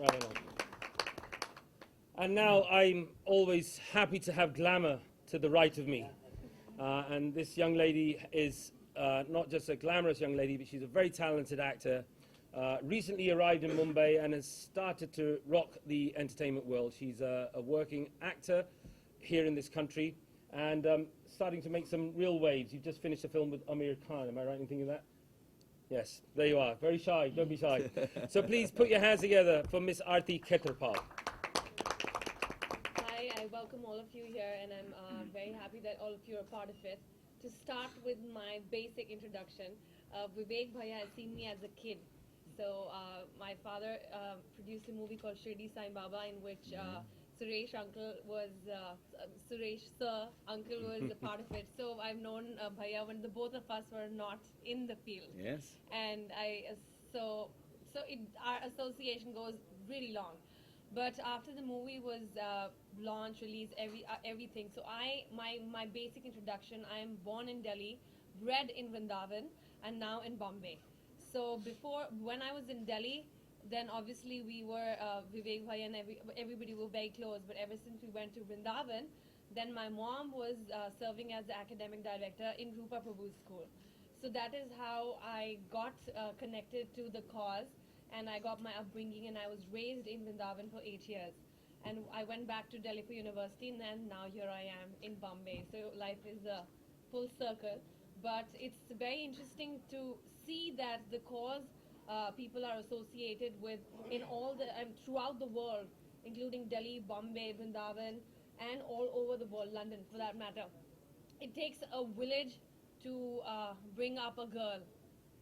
Right on. And now I'm always happy to have glamour to the right of me. And this young lady is not just a glamorous young lady, but she's a very talented actor. Recently arrived in Mumbai and has started to rock the entertainment world. She's a working actor here in this country and starting to make some real waves. You've just finished a film with Amir Khan, am I right in thinking that? Yes, there you are. Very shy, don't be shy. So please put your hands together for Miss Aarti Khetarpal. Hi, I welcome all of you here, and I'm very happy that all of you are part of it. To start with my basic introduction, Vivek Bhaiya has seen me as a kid. So my father produced a movie called Shirdi Sai Baba, in which Suresh Sir uncle was a part of it. So I've known Bhaiya when the both of us were not in the field. Yes. And our association goes really long. But after the movie was launched, released, everything. So my basic introduction, I am born in Delhi, bred in Vrindavan, and now in Bombay. So when I was in Delhi, then obviously we were, Vivek Bhaiya and everybody were very close. But ever since we went to Vrindavan, then my mom was serving as the academic director in Rupa Prabhu's school. So that is how I got connected to the cause. And I got my upbringing, and I was raised in Vrindavan for 8 years. And I went back to Delhi for university, and then now here I am in Bombay. So life is a full circle. But it's very interesting to see that the cause people are associated with in all the throughout the world, including Delhi, Bombay, Vrindavan, and all over the world, London for that matter. It takes a village to bring up a girl.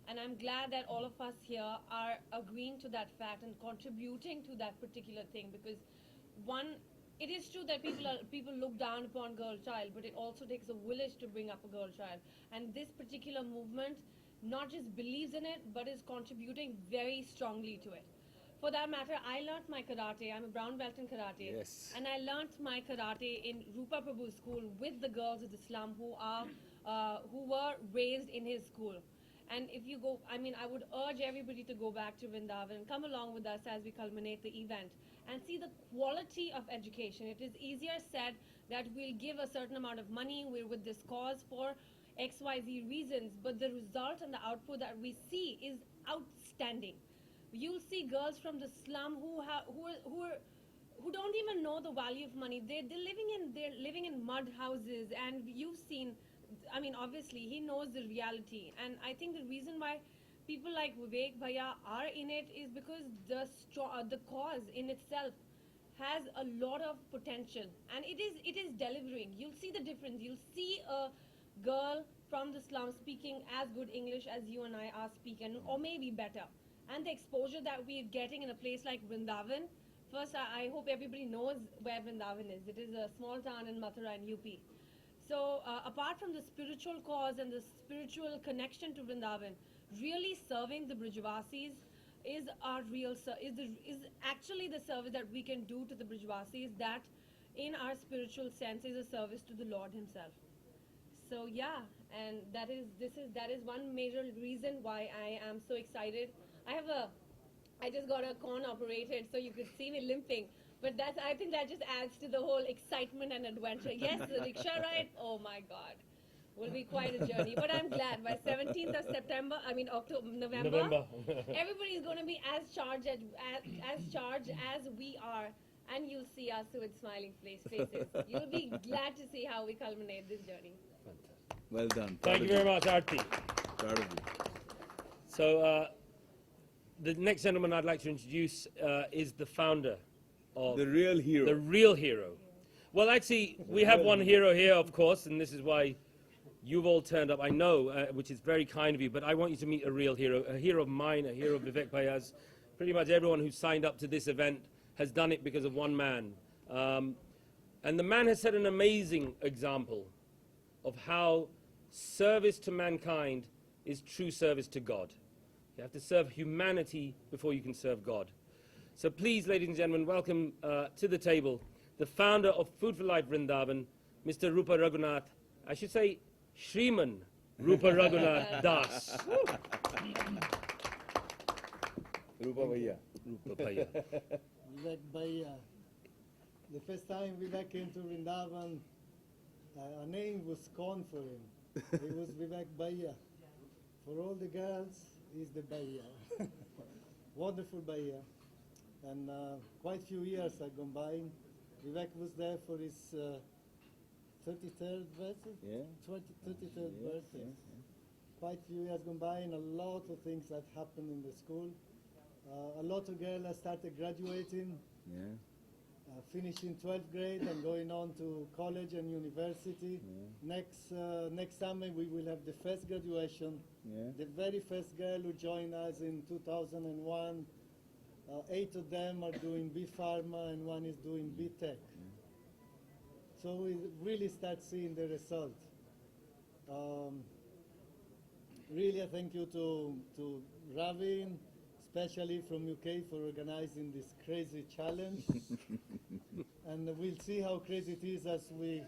And I'm glad that all of us here are agreeing to that fact and contributing to that particular thing, because one, it is true that people look down upon girl child, but it also takes a village to bring up a girl child. And this particular movement not just believes in it, but is contributing very strongly to it. For that matter, I learnt my karate. I'm a brown belt in karate. Yes. And I learnt my karate in Rupa Prabhu's school with the girls of Islam who were raised in his school. And if you go, I would urge everybody to go back to Vrindavan and come along with us as we culminate the event and see the quality of education. It is easier said that we'll give a certain amount of money, we're with this cause for XYZ reasons, but the result and the output that we see is outstanding. You'll see girls from the slum who don't even know the value of money. They're living in mud houses, and you've seen. Obviously, he knows the reality. And I think the reason why people like Vivek Bhaiya are in it is because the cause in itself has a lot of potential. And it is delivering. You'll see the difference. You'll see a girl from the slum speaking as good English as you and I are speaking, or maybe better. And the exposure that we're getting in a place like Vrindavan, first, I hope everybody knows where Vrindavan is. It is a small town in Mathura in UP. So apart from the spiritual cause and the spiritual connection to Vrindavan, really serving the Brijvasis is actually the service that we can do to the Brijvasis, that in our spiritual sense is a service to the Lord himself. So yeah, and that is one major reason why I am so excited. I just got a corn operated, so you could see me limping. But I think that just adds to the whole excitement and adventure. Yes, the rickshaw ride, oh my God, will be quite a journey. But I'm glad by 17th of November, everybody's going to be as charged as we are. And you'll see us with smiling faces. You'll be glad to see how we culminate this journey. Fantastic. Well done. Thank you very much, Aarti. Proud of you. So the next gentleman I'd like to introduce is the founder of The real hero. The real hero. Well, actually, we have one hero here, of course, and this is why you've all turned up. I know, which is very kind of you, but I want you to meet a real hero of mine, a hero of Vivek Bhaiya's. Pretty much everyone who signed up to this event has done it because of one man. And the man has set an amazing example of how service to mankind is true service to God. You have to serve humanity before you can serve God. So please, ladies and gentlemen, welcome to the table the founder of Food for Life Vrindavan, Mr. Rupa Raghunath. I should say Shriman Rupa Raghunath Das. रूपा भैया. Rupa Bhaiya. Vivek Bhaiya. The first time Vivek came to Vrindavan, a name was scorned for him. It was Vivek Bhaiya. For all the girls, he's the Bhaiya. Wonderful Bhaiya. And quite few years have gone by. Vivek was there for his 33rd birthday? Yeah. 33rd Yes, birthday. yes, yes. Quite few years gone by, and a lot of things that happened in the school. A lot of girls have started graduating, Yeah. finishing 12th grade and going on to college and university. Next summer we will have the first graduation. Yeah. The very first girl who joined us in 2001, 8 of them are doing B Pharma and one is doing B Tech. So we really start seeing the result. Really, a thank you to Ravin, especially from UK, for organizing this crazy challenge. And we'll see how crazy it is as we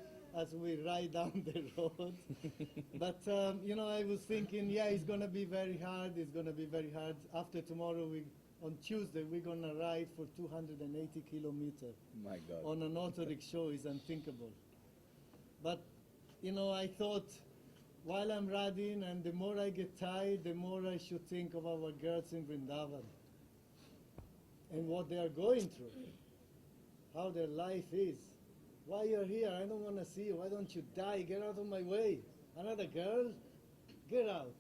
ride down the road. But you know, I was thinking, yeah, it's gonna be very hard. It's gonna be very hard. After tomorrow, on Tuesday, we're gonna ride for 280 kilometers My God. on an auto rickshaw. Is unthinkable. But you know, I thought, while I'm riding, and the more I get tired, the more I should think of our girls in Vrindavan and what they are going through, how their life is. Why you're here? I don't want to see you. Why don't you die? Get out of my way. Another girl? Get out.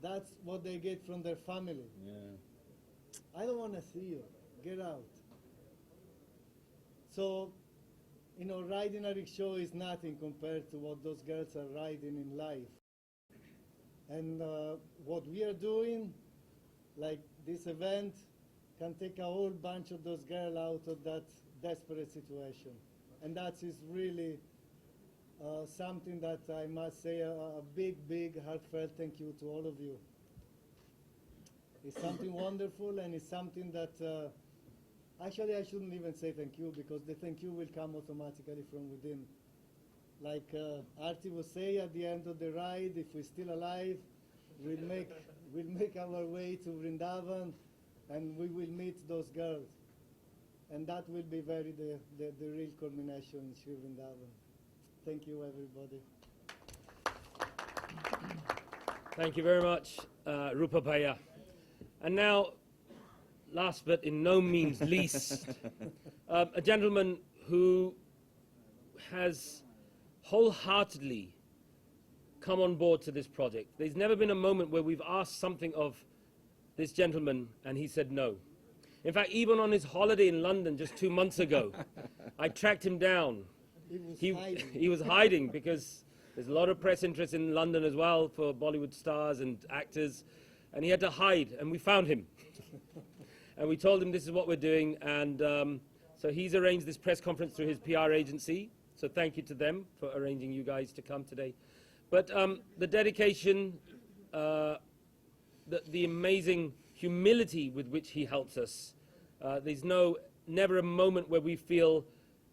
That's what they get from their family. Yeah. I don't want to see you. Get out. So, you know, riding a rickshaw is nothing compared to what those girls are riding in life. And what we are doing, like this event, can take a whole bunch of those girls out of that desperate situation. And that is really something that I must say a big, big, heartfelt thank you to all of you. It's something wonderful, and it's something that actually I shouldn't even say thank you, because the thank you will come automatically from within. Like Arti will say at the end of the ride, if we're still alive, we'll make our way to Vrindavan, and we will meet those girls. And that will be the real culmination in Sri Vrindavan. Thank you, everybody. Thank you very much, Rupa Bhaiya. And now, last but in no means least, a gentleman who has wholeheartedly come on board to this project. There's never been a moment where we've asked something of this gentleman and he said no. In fact, even on his holiday in London just 2 months ago, I tracked him down. He was hiding because there's a lot of press interest in London as well for Bollywood stars and actors, and he had to hide, and we found him. And we told him this is what we're doing, and so he's arranged this press conference through his PR agency, so thank you to them for arranging you guys to come today. But the dedication, the amazing humility with which he helps us, there's never a moment where we feel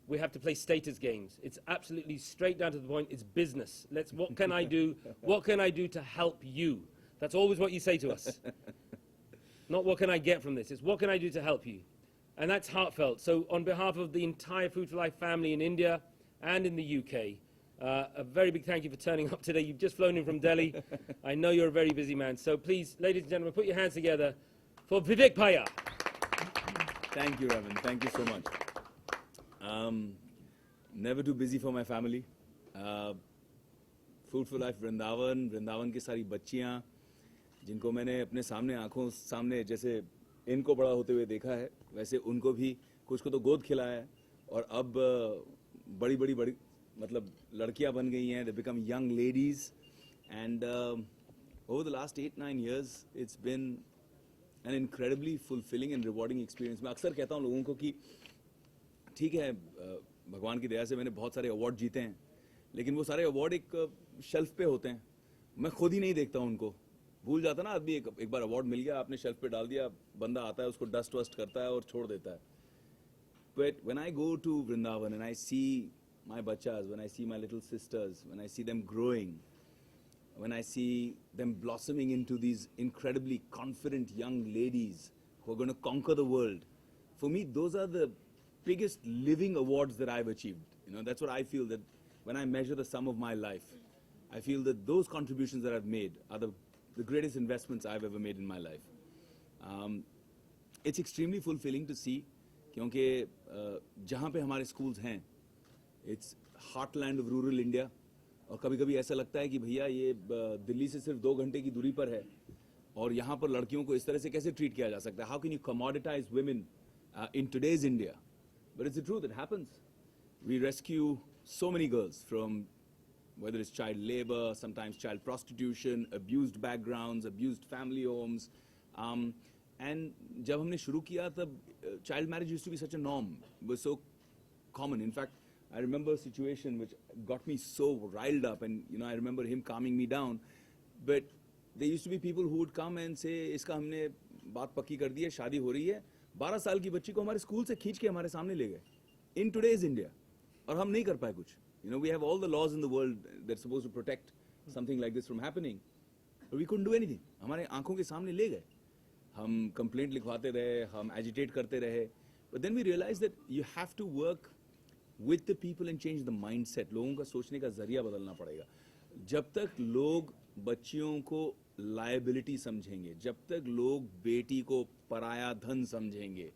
we have to play status games. It's absolutely straight down to the point. It's business. What can I do? What can I do to help you? That's always what you say to us. Not what can I get from this. It's what can I do to help you? And that's heartfelt. So on behalf of the entire Food for Life family in India and in the UK, a very big thank you for turning up today. You've just flown in from Delhi. I know you're a very busy man. So please, ladies and gentlemen, put your hands together for Vivek Bhaiya. Thank you, Ravin. Thank you so much. Never too busy for my family. Food for Life Vrindavan, Vrindavan की सारी बच्चियाँ जिनको मैंने अपने सामने आंखों सामने जैसे इनको बड़ा होते हुए देखा है, वैसे उनको भी कुछ को तो गोद खिलाया है और अब बड़ी मतलब लड़कियां बन गई हैं. They become young ladies, and over the last 8-9 years it's been an incredibly fulfilling and rewarding experience. मैं अक्सर कहता हूँ लोगों को कि ठीक है, भगवान की दया से मैंने बहुत सारे अवार्ड जीते हैं, लेकिन वो सारे अवार्ड एक शेल्फ पे होते हैं. मैं खुद ही नहीं देखता हूँ उनको. भूल जाता ना आदमी, एक बार अवार्ड मिल गया, आपने शेल्फ पे डाल दिया, बंदा आता है उसको डस्ट वस्ट करता है और छोड़ देता है. But when I go to Vrindavan and I see my bachas, when I see my little sisters, when I see them growing, when I see them blossoming into these incredibly confident young ladies who are going to conquer the world, for me, those are the biggest living awards that I've achieved. You know, that's what I feel, that when I measure the sum of my life, I feel that those contributions that I've made are the greatest investments I've ever made in my life. It's extremely fulfilling to see, क्योंकि जहाँ पे हमारे schools हैं, it's heartland of rural India, और कभी-कभी ऐसा लगता है कि भैया ये दिल्ली से सिर्फ 2 घंटे की दूरी पर है, और यहाँ पर लड़कियों को इस तरह से कैसे treat किया जा सकता है? How can you commoditize women in today's India? But it's the truth, it happens. We rescue so many girls from whether it's child labor, sometimes child prostitution, abused backgrounds, abused family homes. And जब हमने शुरू किया तब child marriage used to be such a norm, it was so common. In fact, I remember a situation which got me so riled up, and you know, I remember him calming me down. But there used to be people who would come and say, इसका हमने बात पक्की कर दी है, शादी हो रही है, 12 साल की बच्ची को हमारे स्कूल से खींच के हमारे सामने ले गए. In today's India, और हम नहीं कर पाए कुछ. You know, we have all the laws in the world that's supposed to protect something like this from happening, but we couldn't do anything. हमारे आंखों के सामने ले गए. हम complaint लिखवाते रहे, हम agitate करते रहे. But then we realized that you have to work with the people and change the mindset. लोगों का सोचने का जरिया बदलना पड़ेगा. जब तक लोग बच्चियों को liability समझेंगे, जब तक लोग बेटी को पराया धन समझेंगे,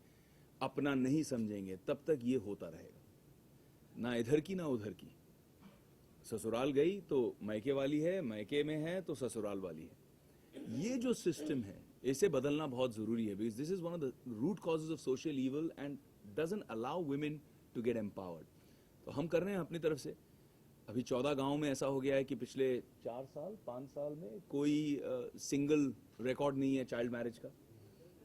अपना नहीं समझेंगे, तब तक ये होता रहेगा. ना इधर की ना उधर की. ससुराल गई तो मैके वाली है, मैके में है तो ससुराल वाली है. ये जो सिस्टम है, इसे बदलना बहुत जरूरी है, because this is one of the root causes of social evil and doesn't allow women to get empowered. तो हम कर रहे हैं अपनी तरफ से. अभी 14 गांव में ऐसा हो गया है कि पिछले 4 साल 5 साल में कोई सिंगल रिकॉर्ड नहीं है चाइल्ड मैरिज का.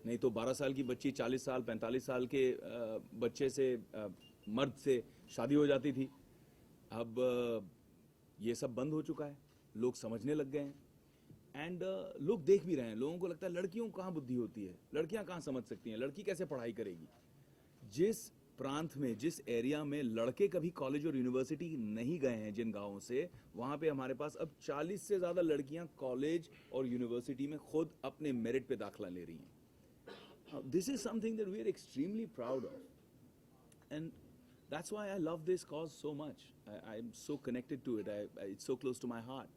नहीं तो 12 साल की बच्ची 40 साल 45 साल के बच्चे से मर्द से शादी हो जाती थी. अब ये सब बंद हो चुका है, लोग समझने लग गए हैं, एंड लोग देख भी रहे हैं. लोगों को लगता है लड़कियों को कहाँ बुद्धि होती है, लड़कियां कहाँ समझ सकती हैं, लड़की कैसे पढ़ाई करेगी. जिस प्रांत में, जिस एरिया में लड़के कभी कॉलेज और यूनिवर्सिटी नहीं गए हैं, जिन गांवों से, वहां पे हमारे पास अब 40 से ज्यादा लड़कियां कॉलेज और यूनिवर्सिटी में खुद अपने मेरिट पे दाखिला ले रही हैं. This is something that we are extremely proud of, and that's why I love this cause so much. I'm so connected to it. It's so close to my heart.